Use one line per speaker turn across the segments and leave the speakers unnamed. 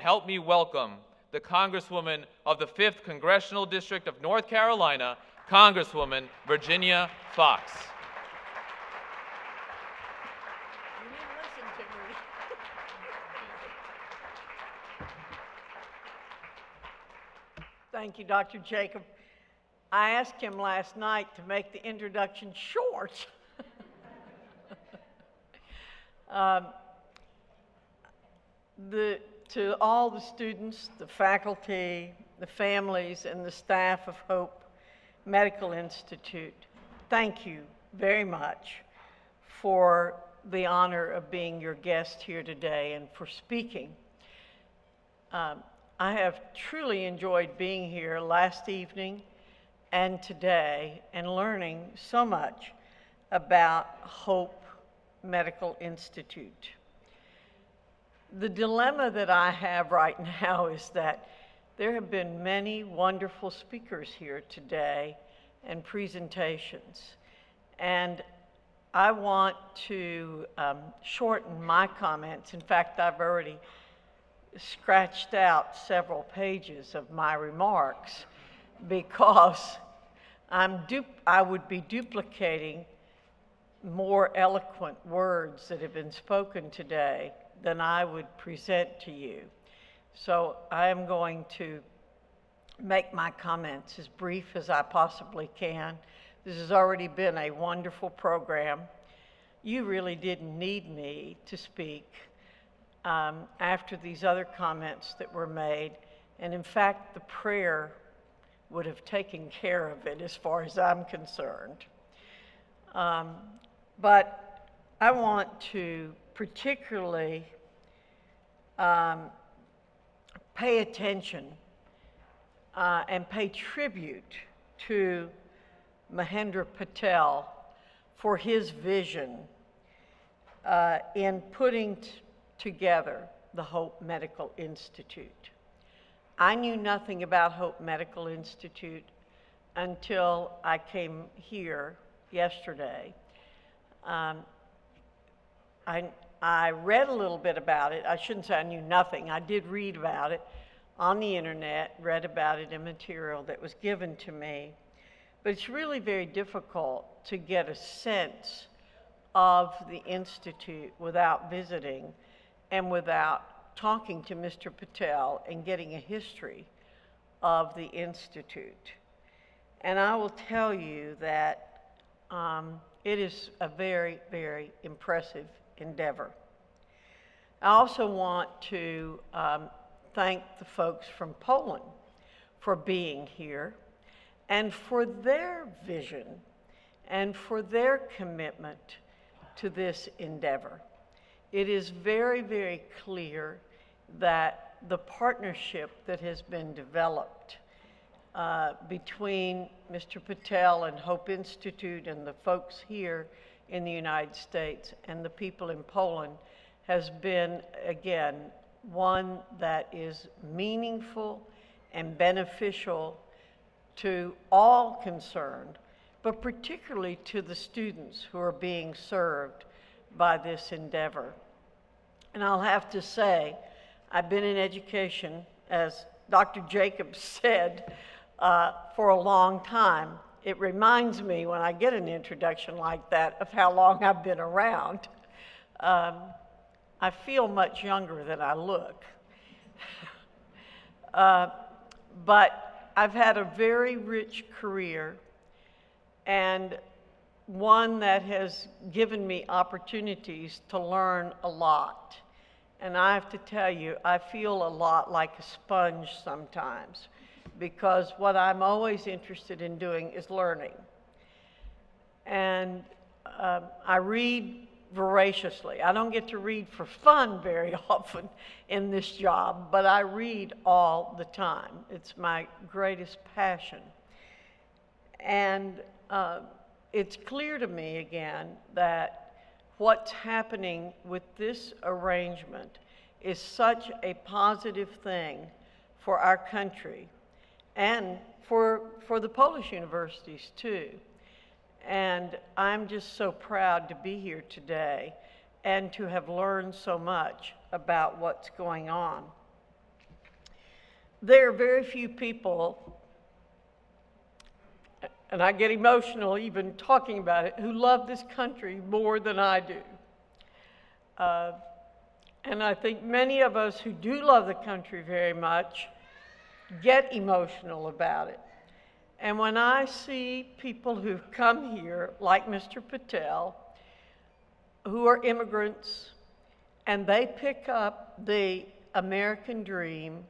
help me welcome the Congresswoman of the 5th Congressional District of North Carolina, Congresswoman Virginia Foxx.
You didn't listen to me. Thank you, Dr. Jacob. I asked him last night to make the introduction short. To all the students, the faculty, the families, and the staff of Hope Medical Institute, thank you very much for the honor of being your guest here today and for speaking. I have truly enjoyed being here last evening and today and learning so much about Hope Medical Institute. The dilemma that I have right now is that there have been many wonderful speakers here today and presentations, and I want to shorten my comments. In fact, I've already scratched out several pages of my remarks because I would be duplicating more eloquent words that have been spoken today than I would present to you. So I am going to make my comments as brief as I possibly can. This has already been a wonderful program. You really didn't need me to speak after these other comments that were made. And in fact, the prayer would have taken care of it as far as I'm concerned. But I want to particularly pay attention and pay tribute to Mahendra Patel for his vision in putting together the Hope Medical Institute. I knew nothing about Hope Medical Institute until I came here yesterday. I read a little bit about it. I shouldn't say I knew nothing. I did read about it on the internet, read about it in material that was given to me. But it's really very difficult to get a sense of the Institute without visiting and without talking to Mr. Patel and getting a history of the Institute. And I will tell you that it is a very, very impressive endeavor. I also want to thank the folks from Poland for being here and for their vision and for their commitment to this endeavor. It is very, very clear that the partnership that has been developed between Mr. Patel and Hope Institute and the folks here in the United States and the people in Poland has been, again, one that is meaningful and beneficial to all concerned, but particularly to the students who are being served by this endeavor. And I'll have to say, I've been in education, as Dr. Jacobs said, for a long time. It reminds me when I get an introduction like that of how long I've been around. I feel much younger than I look. But I've had a very rich career and one that has given me opportunities to learn a lot. And I have to tell you, I feel a lot like a sponge sometimes, because what I'm always interested in doing is learning. And I read voraciously. I don't get to read for fun very often in this job, but I read all the time. It's my greatest passion. And it's clear to me again that what's happening with this arrangement is such a positive thing for our country and for the Polish universities too. And I'm just so proud to be here today and to have learned so much about what's going on. there are very few people, and I get emotional even talking about it, who love this country more than I do. And I think many of us who do love the country very much get emotional about it. And when I see people who've come here, like Mr. Patel, who are immigrants, and they pick up the American dream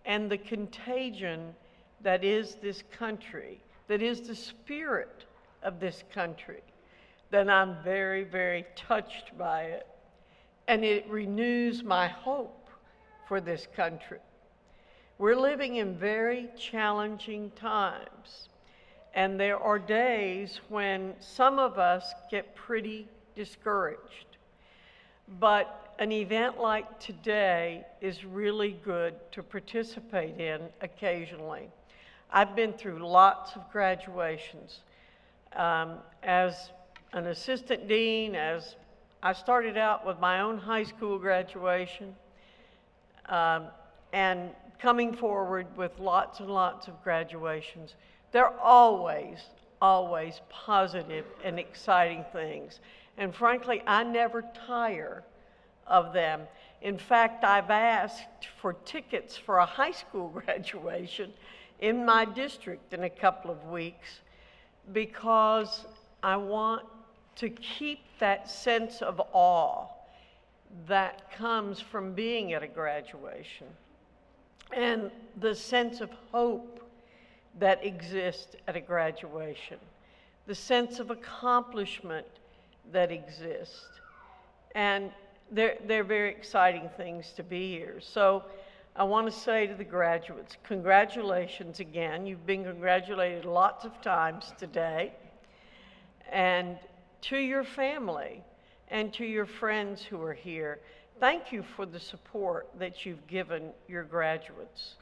and the contagion that is this country, that is the spirit of this country, then I'm very, very touched by it. And it renews my hope for this country. We're living in very challenging times, and there are days when some of us get pretty discouraged. But an event like today is really good to participate in occasionally. I've been through lots of graduations. As an assistant dean, as I started out with my own high school graduation, and coming forward with lots and lots of graduations. They're always, always positive and exciting things. And frankly, I never tire of them. In fact, I've asked for tickets for a high school graduation in my district in a couple of weeks because I want to keep that sense of awe that comes from being at a graduation and the sense of hope that exists at a graduation, the sense of accomplishment that exists. And they're very exciting things to be here. So I want to say to the graduates, congratulations again. You've been congratulated lots of times today. And to your family and to your friends who are here, thank you for the support that you've given your graduates.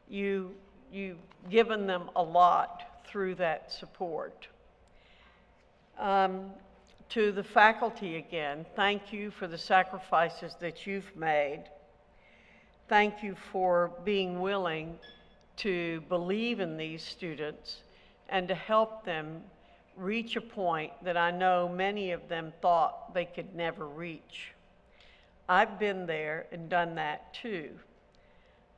You've given them a lot through that support. To the faculty again, thank you for the sacrifices that you've made. Thank you for being willing to believe in these students and to help them reach a point that I know many of them thought they could never reach. I've been there and done that too.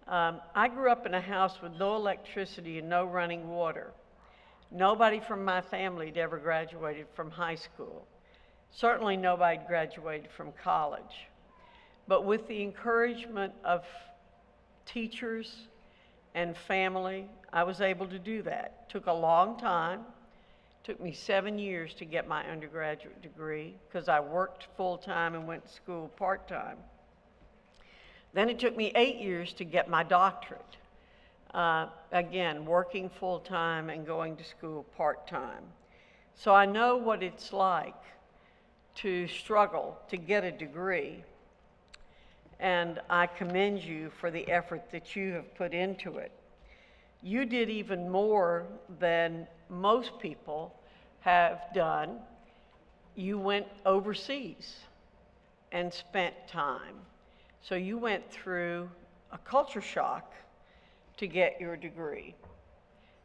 I grew up in a house with no electricity and no running water. Nobody from my family had ever graduated from high school. Certainly nobody graduated from college. But with the encouragement of teachers and family, I was able to do that. It took a long time. It took me 7 years to get my undergraduate degree because I worked full-time and went to school part-time. Then it took me 8 years to get my doctorate. Again, working full-time and going to school part-time. So I know what it's like to struggle to get a degree, and I commend you for the effort that you have put into it. You did even more than most people have done. You went overseas and spent time. So you went through a culture shock to get your degree.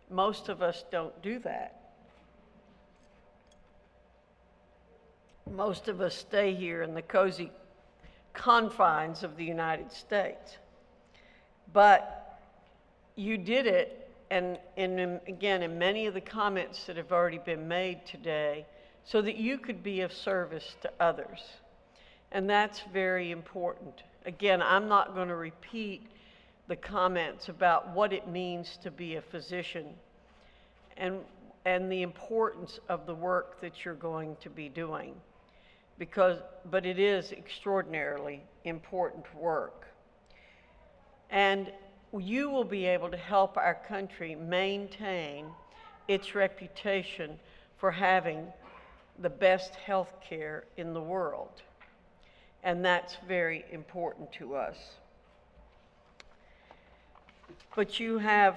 Most of us don't do that. Most of us stay here in the cozy confines of the United States. But you did it, and again, in many of the comments that have already been made today, so that you could be of service to others. And that's very important. Again, I'm not going to repeat the comments about what it means to be a physician and the importance of the work that you're going to be doing. But it is extraordinarily important work. And you will be able to help our country maintain its reputation for having the best health care in the world. And that's very important to us. But you have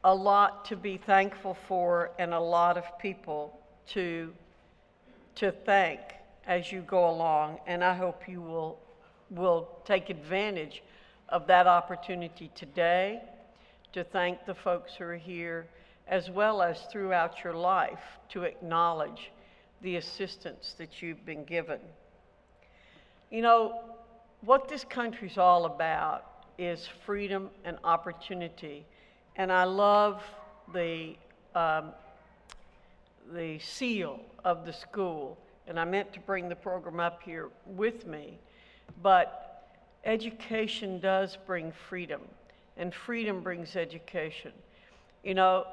a lot to be thankful for and a lot of people to thank as you go along, and I hope you will take advantage of that opportunity today to thank the folks who are here, as well as throughout your life to acknowledge the assistance that you've been given. You know, what this country's all about is freedom and opportunity. And I love the seal of the school. And I meant to bring the program up here with me. But education does bring freedom. And freedom brings education. You know,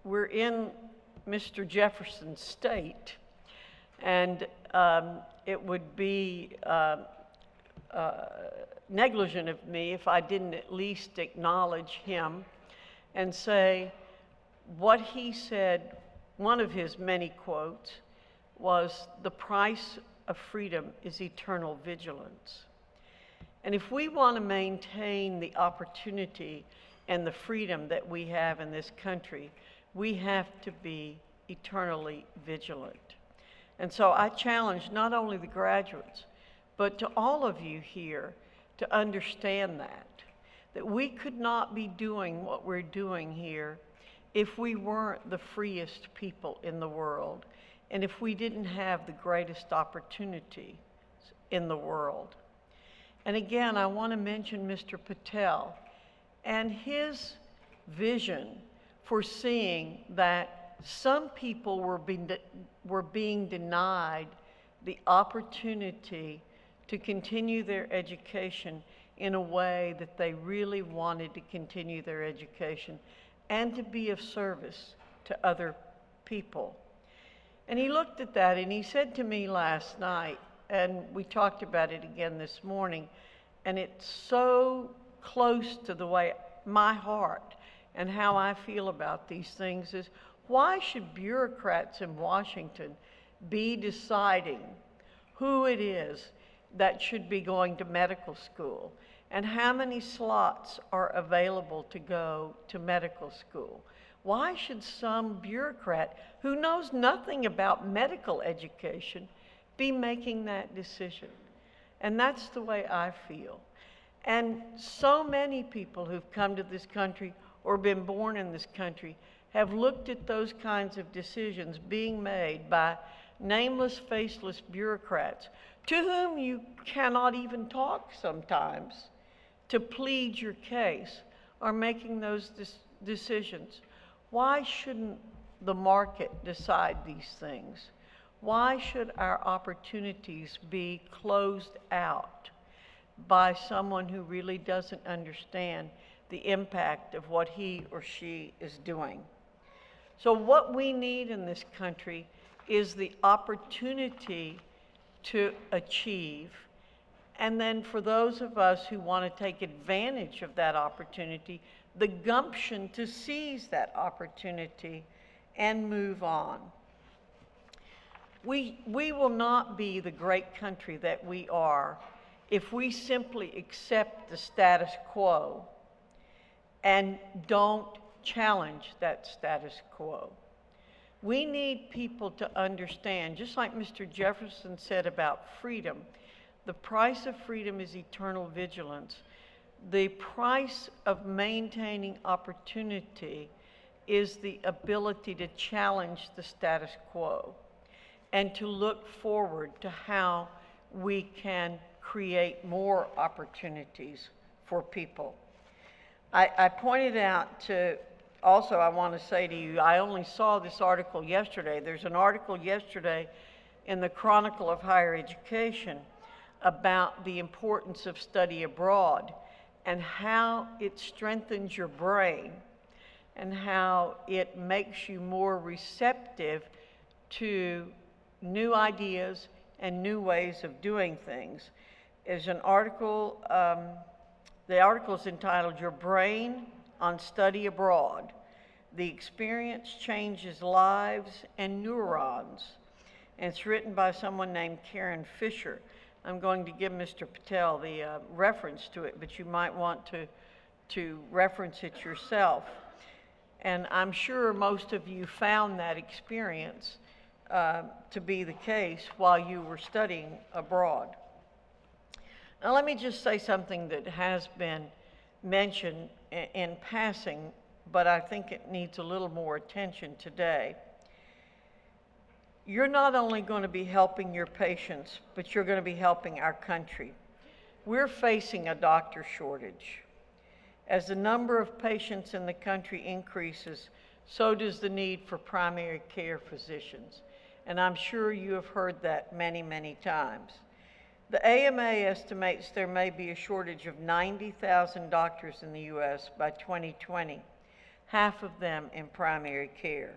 we're in Mr. Jefferson's state. And it would be negligent of me if I didn't at least acknowledge him and say what he said. One of his many quotes was, "The price of freedom is eternal vigilance." And if we want to maintain the opportunity and the freedom that we have in this country, we have to be eternally vigilant. And so I challenge not only the graduates, but to all of you here to understand that we could not be doing what we're doing here if we weren't the freest people in the world, and if we didn't have the greatest opportunities in the world. And again, I want to mention Mr. Patel and his vision for seeing that some people were being denied the opportunity to continue their education in a way that they really wanted to continue their education and to be of service to other people. And he looked at that and he said to me last night, and we talked about it again this morning, and it's so close to the way my heart and how I feel about these things is, why should bureaucrats in Washington be deciding who it is that should be going to medical school and how many slots are available to go to medical school? Why should some bureaucrat who knows nothing about medical education be making that decision? And that's the way I feel. And so many people who've come to this country or been born in this country have looked at those kinds of decisions being made by nameless, faceless bureaucrats to whom you cannot even talk sometimes to plead your case, are making those decisions. Why shouldn't the market decide these things? Why should our opportunities be closed out by someone who really doesn't understand the impact of what he or she is doing? So what we need in this country is the opportunity to achieve, and then for those of us who want to take advantage of that opportunity, the gumption to seize that opportunity and move on. We will not be the great country that we are if we simply accept the status quo and don't challenge that status quo. We need people to understand, just like Mr. Jefferson said about freedom, the price of freedom is eternal vigilance. The price of maintaining opportunity is the ability to challenge the status quo and to look forward to how we can create more opportunities for people. I pointed out to, also I want to say to you, I only saw this article yesterday. There's an article yesterday in the Chronicle of Higher Education about the importance of study abroad and how it strengthens your brain and how it makes you more receptive to new ideas and new ways of doing things. There's an article, the article is entitled, "Your Brain on Study Abroad. The Experience Changes Lives and Neurons." And it's written by someone named Karen Fisher. I'm going to give Mr. Patel the reference to it, but you might want to reference it yourself. And I'm sure most of you found that experience to be the case while you were studying abroad. Now let me just say something that has been mention in passing, but I think it needs a little more attention today. You're not only going to be helping your patients, but you're going to be helping our country. We're facing a doctor shortage. As the number of patients in the country increases, so does the need for primary care physicians. And I'm sure you have heard that many, many times. The AMA estimates there may be a shortage of 90,000 doctors in the U.S. by 2020, half of them in primary care.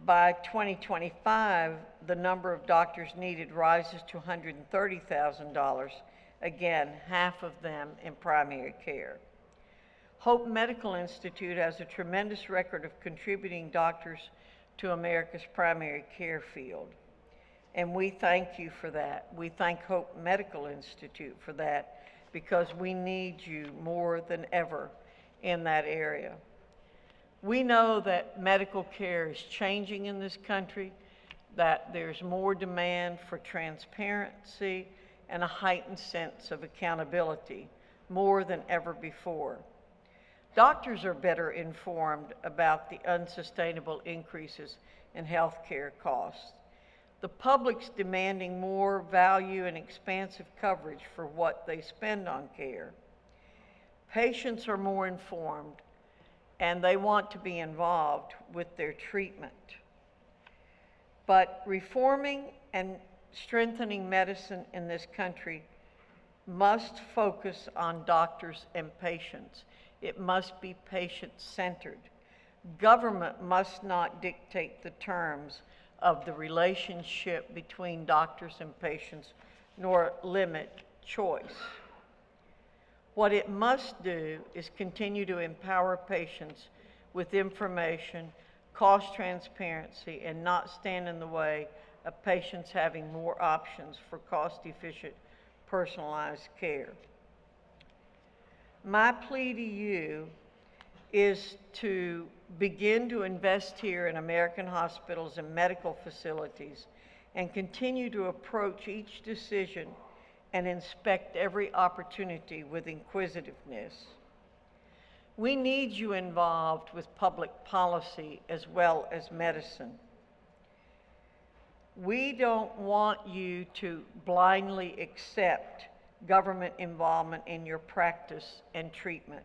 By 2025, the number of doctors needed rises to 130,000, again, half of them in primary care. Hope Medical Institute has a tremendous record of contributing doctors to America's primary care field. And we thank you for that. We thank Hope Medical Institute for that, because we need you more than ever in that area. We know that medical care is changing in this country, that there's more demand for transparency and a heightened sense of accountability, more than ever before. Doctors are better informed about the unsustainable increases in health care costs. The public's demanding more value and expansive coverage for what they spend on care. Patients are more informed, and they want to be involved with their treatment. But reforming and strengthening medicine in this country must focus on doctors and patients. It must be patient-centered. Government must not dictate the terms of the relationship between doctors and patients, nor limit choice. What it must do is continue to empower patients with information, cost transparency, and not stand in the way of patients having more options for cost-efficient, personalized care. My plea to you is to begin to invest here in American hospitals and medical facilities, and continue to approach each decision and inspect every opportunity with inquisitiveness. We need you involved with public policy as well as medicine. We don't want you to blindly accept government involvement in your practice and treatment.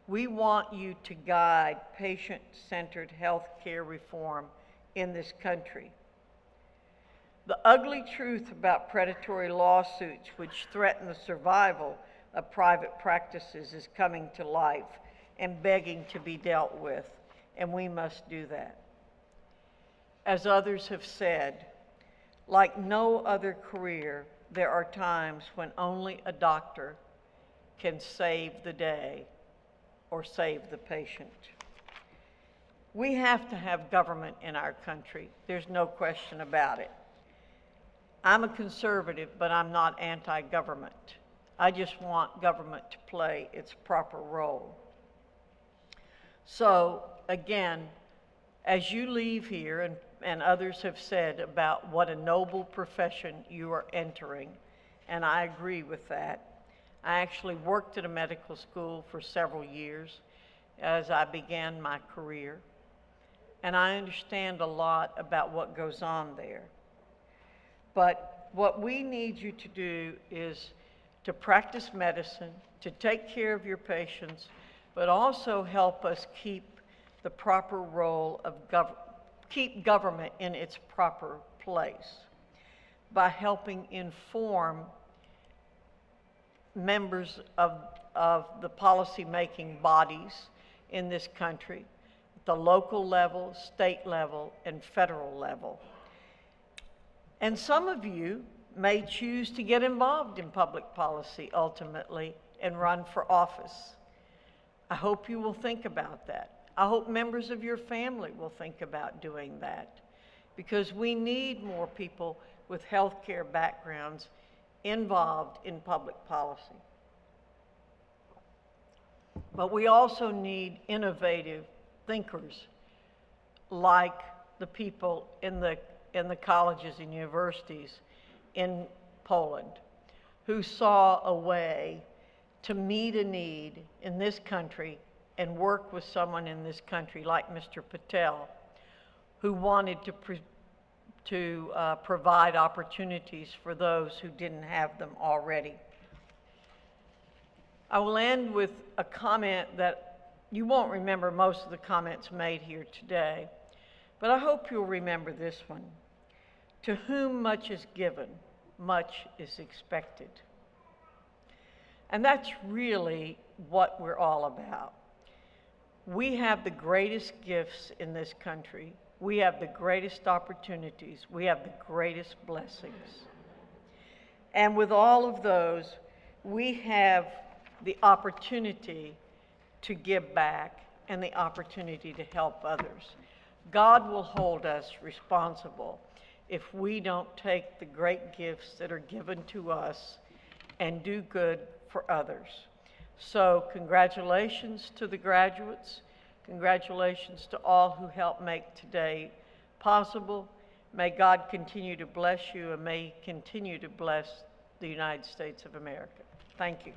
We want you to guide patient-centered health care reform in this country. The ugly truth about predatory lawsuits which threaten the survival of private practices is coming to life and begging to be dealt with, and we must do that. As others have said, like no other career, there are times when only a doctor can save the day or save the patient. We have to have government in our country. There's no question about it. I'm a conservative, but I'm not anti-government. I just want government to play its proper role. So, again, as you leave here, and others have said about what a noble profession you are entering, and I agree with that. I actually worked at a medical school for several years as I began my career, and I understand a lot about what goes on there. But what we need you to do is to practice medicine, to take care of your patients, but also help us keep the proper role of keep government in its proper place by helping inform members of the policy-making bodies in this country, at the local level, state level, and federal level. And some of you may choose to get involved in public policy ultimately and run for office. I hope you will think about that. I hope members of your family will think about doing that, because we need more people with healthcare backgrounds involved in public policy. But we also need innovative thinkers like the people in the colleges and universities in Poland, who saw a way to meet a need in this country and work with someone in this country like Mr. Patel, who wanted to provide opportunities for those who didn't have them already. I will end with a comment that you won't remember most of the comments made here today, but I hope you'll remember this one. To whom much is given, much is expected. And that's really what we're all about. We have the greatest gifts in this country. We have the greatest opportunities. We have the greatest blessings. And with all of those, we have the opportunity to give back and the opportunity to help others. God will hold us responsible if we don't take the great gifts that are given to us and do good for others. So congratulations to the graduates. Congratulations to all who helped make today possible. May God continue to bless you and may He continue to bless the United States of America. Thank you.